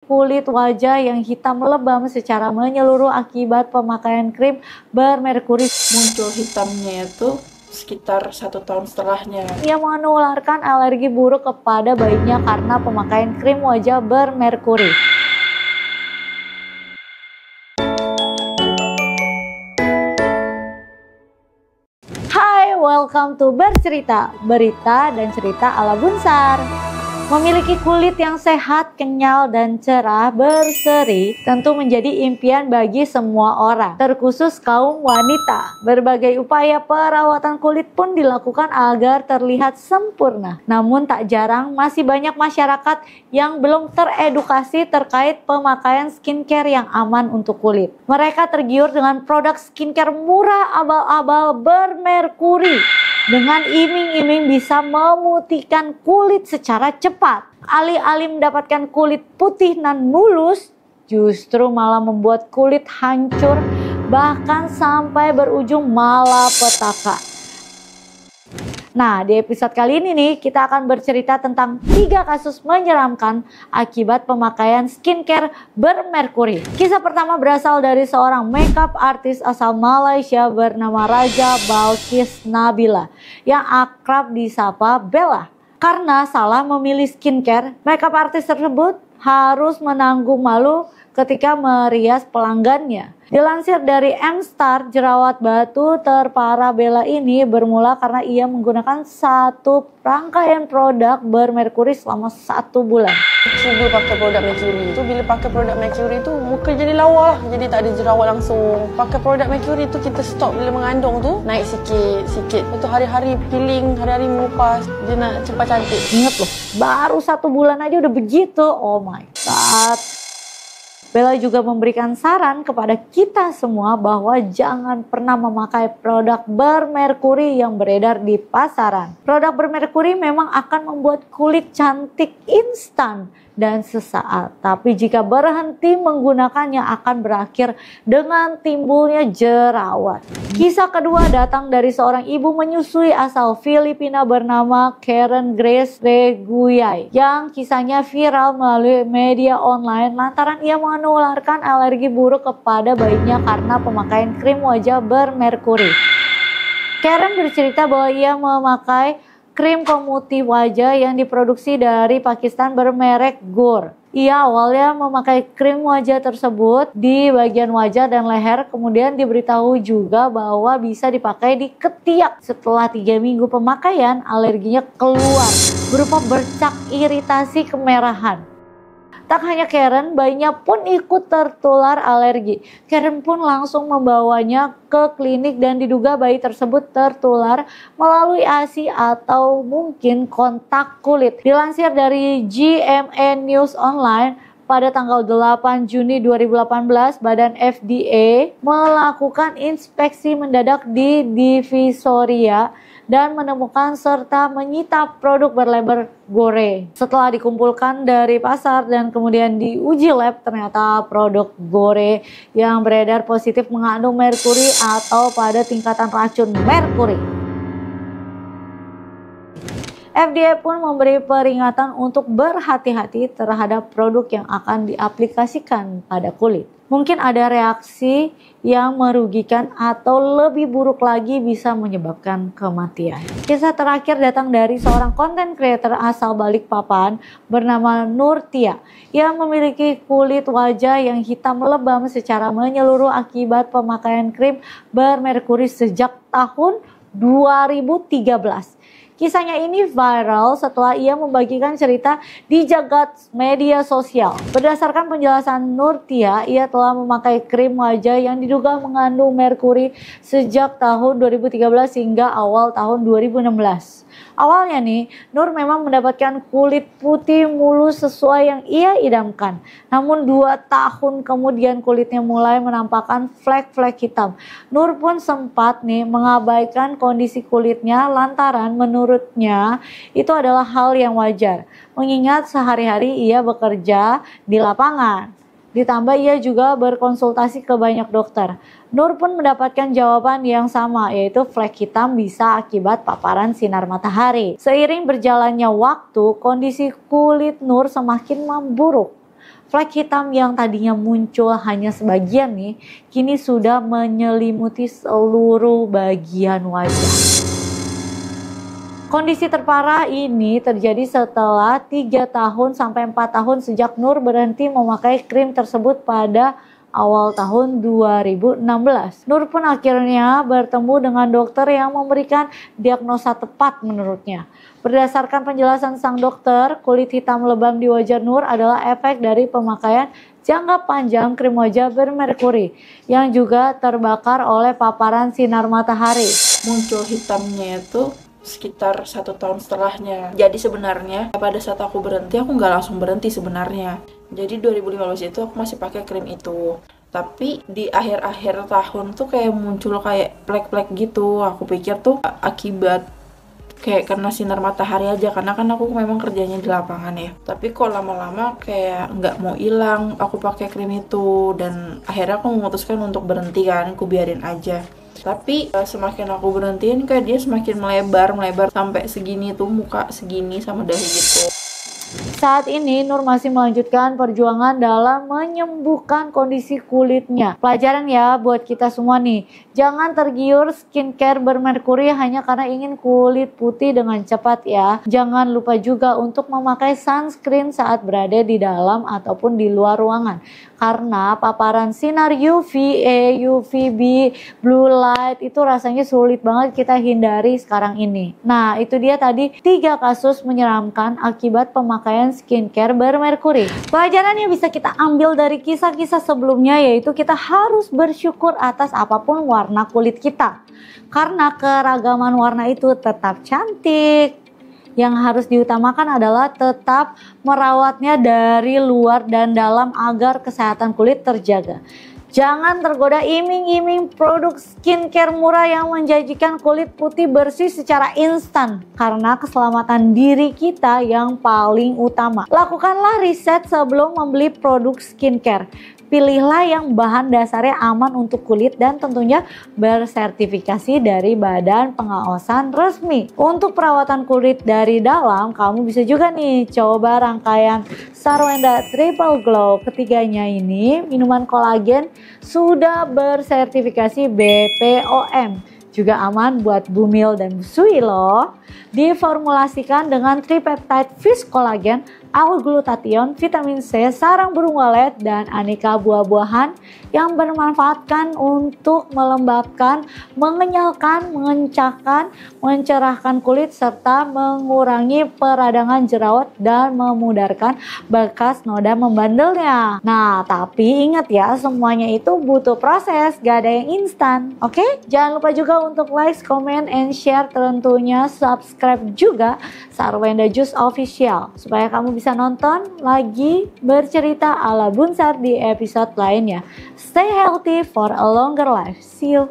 Kulit wajah yang hitam lebam secara menyeluruh akibat pemakaian krim bermerkuri. Muncul hitamnya itu sekitar 1 tahun setelahnya. Ia menularkan alergi buruk kepada bayinya karena pemakaian krim wajah bermerkuri. Hai, welcome to Bercerita, berita dan cerita ala Bunsar. Memiliki kulit yang sehat, kenyal, dan cerah berseri tentu menjadi impian bagi semua orang, terkhusus kaum wanita. Berbagai upaya perawatan kulit pun dilakukan agar terlihat sempurna. Namun tak jarang masih banyak masyarakat yang belum teredukasi terkait pemakaian skincare yang aman untuk kulit. Mereka tergiur dengan produk skincare murah abal-abal bermerkuri. Dengan iming-iming bisa memutihkan kulit secara cepat. Alih-alih mendapatkan kulit putih dan mulus, justru malah membuat kulit hancur, bahkan sampai berujung malapetaka. Nah, di episode kali ini nih, kita akan bercerita tentang 3 kasus menyeramkan akibat pemakaian skincare bermerkuri. Kisah pertama berasal dari seorang makeup artis asal Malaysia bernama Raja Balkis Nabila, yang akrab disapa Bella. Karena salah memilih skincare, makeup artis tersebut harus menanggung malu ketika merias pelanggannya. Dilansir dari M-Star, jerawat batu terparah Bella ini bermula karena ia menggunakan satu rangkaian produk bermerkuri selama 1 bulan. Cuba pakai produk Mercury itu, bila pakai produk Mercury itu muka jadi lawa lah, jadi tak ada jerawat langsung. Pakai produk Mercury itu kita stop bila mengandung tu naik sikit-sikit. Itu hari-hari peeling, hari-hari mengupas, dia nak cepat cantik. Ingat loh, baru 1 bulan aja udah begitu. Oh my god. Bella juga memberikan saran kepada kita semua bahwa jangan pernah memakai produk bermerkuri yang beredar di pasaran. Produk bermerkuri memang akan membuat kulit cantik instan dan sesaat, tapi jika berhenti menggunakannya akan berakhir dengan timbulnya jerawat. Kisah kedua datang dari seorang ibu menyusui asal Filipina bernama Karen Grace Reguyay, yang kisahnya viral melalui media online lantaran ia menularkan alergi buruk kepada bayinya karena pemakaian krim wajah bermerkuri. Karen bercerita bahwa ia memakai krim pemutih wajah yang diproduksi dari Pakistan bermerek Gore. Ia awalnya memakai krim wajah tersebut di bagian wajah dan leher, kemudian diberitahu juga bahwa bisa dipakai di ketiak. Setelah 3 minggu pemakaian, alerginya keluar berupa bercak iritasi kemerahan. Tak hanya Karen, bayinya pun ikut tertular alergi. Karen pun langsung membawanya ke klinik dan diduga bayi tersebut tertular melalui ASI atau mungkin kontak kulit. Dilansir dari GMA News Online, pada tanggal 8 Juni 2018, Badan FDA melakukan inspeksi mendadak di Divisoria dan menemukan serta menyita produk berlabel Gore. Setelah dikumpulkan dari pasar dan kemudian diuji lab, ternyata produk Gore yang beredar positif mengandung merkuri atau pada tingkatan racun merkuri. FDA pun memberi peringatan untuk berhati-hati terhadap produk yang akan diaplikasikan pada kulit. Mungkin ada reaksi yang merugikan atau lebih buruk lagi bisa menyebabkan kematian. Kisah terakhir datang dari seorang content creator asal Balikpapan bernama Nurtia, yang memiliki kulit wajah yang hitam lebam secara menyeluruh akibat pemakaian krim bermerkuri sejak tahun 2013. Kisahnya ini viral setelah ia membagikan cerita di jagat media sosial. Berdasarkan penjelasan Nurtia, ia telah memakai krim wajah yang diduga mengandung merkuri sejak tahun 2013 hingga awal tahun 2016. Awalnya nih, Nur memang mendapatkan kulit putih mulus sesuai yang ia idamkan. Namun 2 tahun kemudian kulitnya mulai menampakkan flek-flek hitam. Nur pun sempat nih mengabaikan kondisi kulitnya lantaran menurutnya itu adalah hal yang wajar. Mengingat sehari-hari ia bekerja di lapangan. Ditambah ia juga berkonsultasi ke banyak dokter. Nur pun mendapatkan jawaban yang sama, yaitu flek hitam bisa akibat paparan sinar matahari. Seiring berjalannya waktu, kondisi kulit Nur semakin memburuk. Flek hitam yang tadinya muncul hanya sebagian nih, kini sudah menyelimuti seluruh bagian wajah. Kondisi terparah ini terjadi setelah 3 tahun sampai 4 tahun sejak Nur berhenti memakai krim tersebut pada awal tahun 2016. Nur pun akhirnya bertemu dengan dokter yang memberikan diagnosa tepat menurutnya. Berdasarkan penjelasan sang dokter, kulit hitam lebam di wajah Nur adalah efek dari pemakaian jangka panjang krim wajah bermerkuri yang juga terbakar oleh paparan sinar matahari. Muncul hitamnya itu sekitar 1 tahun setelahnya. Jadi sebenarnya pada saat aku berhenti, aku nggak langsung berhenti sebenarnya. Jadi 2015 itu aku masih pakai krim itu. Tapi di akhir-akhir tahun tuh kayak muncul kayak plek-plek gitu. Aku pikir tuh akibat kayak kena sinar matahari aja, karena kan aku memang kerjanya di lapangan ya. Tapi kok lama-lama kayak nggak mau hilang aku pakai krim itu, dan akhirnya aku memutuskan untuk berhenti kan, aku biarin aja. Tapi semakin aku berhentiin kayak dia semakin melebar sampai segini tuh, muka segini sama dahi gitu. Saat ini Nur masih melanjutkan perjuangan dalam menyembuhkan kondisi kulitnya. Pelajaran ya buat kita semua nih. Jangan tergiur skincare bermerkuri hanya karena ingin kulit putih dengan cepat ya. Jangan lupa juga untuk memakai sunscreen saat berada di dalam ataupun di luar ruangan. Karena paparan sinar UVA, UVB, blue light itu rasanya sulit banget kita hindari sekarang ini. Nah, itu dia tadi 3 kasus menyeramkan akibat pemakaian skincare bermerkuri. Pelajaran yang bisa kita ambil dari kisah-kisah sebelumnya yaitu kita harus bersyukur atas apapun warna kulit kita. Karena keragaman warna itu tetap cantik. Yang harus diutamakan adalah tetap merawatnya dari luar dan dalam agar kesehatan kulit terjaga. Jangan tergoda iming-iming produk skincare murah yang menjanjikan kulit putih bersih secara instan. Karena keselamatan diri kita yang paling utama. Lakukanlah riset sebelum membeli produk skincare. Pilihlah yang bahan dasarnya aman untuk kulit dan tentunya bersertifikasi dari Badan Pengawasan Resmi. Untuk perawatan kulit dari dalam, kamu bisa juga nih coba rangkaian Sarwenda Triple Glow. Ketiganya ini minuman kolagen sudah bersertifikasi BPOM. Juga aman buat bumil dan busui loh. Diformulasikan dengan tripeptide fish collagen, L-glutathione, vitamin C, sarang burung walet, dan aneka buah-buahan yang bermanfaatkan untuk melembabkan, mengenyalkan, mengencangkan, mencerahkan kulit, serta mengurangi peradangan jerawat dan memudarkan bekas noda membandelnya. Nah, tapi ingat ya, semuanya itu butuh proses, gak ada yang instan, oke? Jangan lupa juga untuk like, comment, and share, tentunya subscribe juga Sarwenda Juice Official supaya kamu bisa nonton lagi bercerita ala Bunsar di episode lainnya. Stay healthy for a longer life. See you.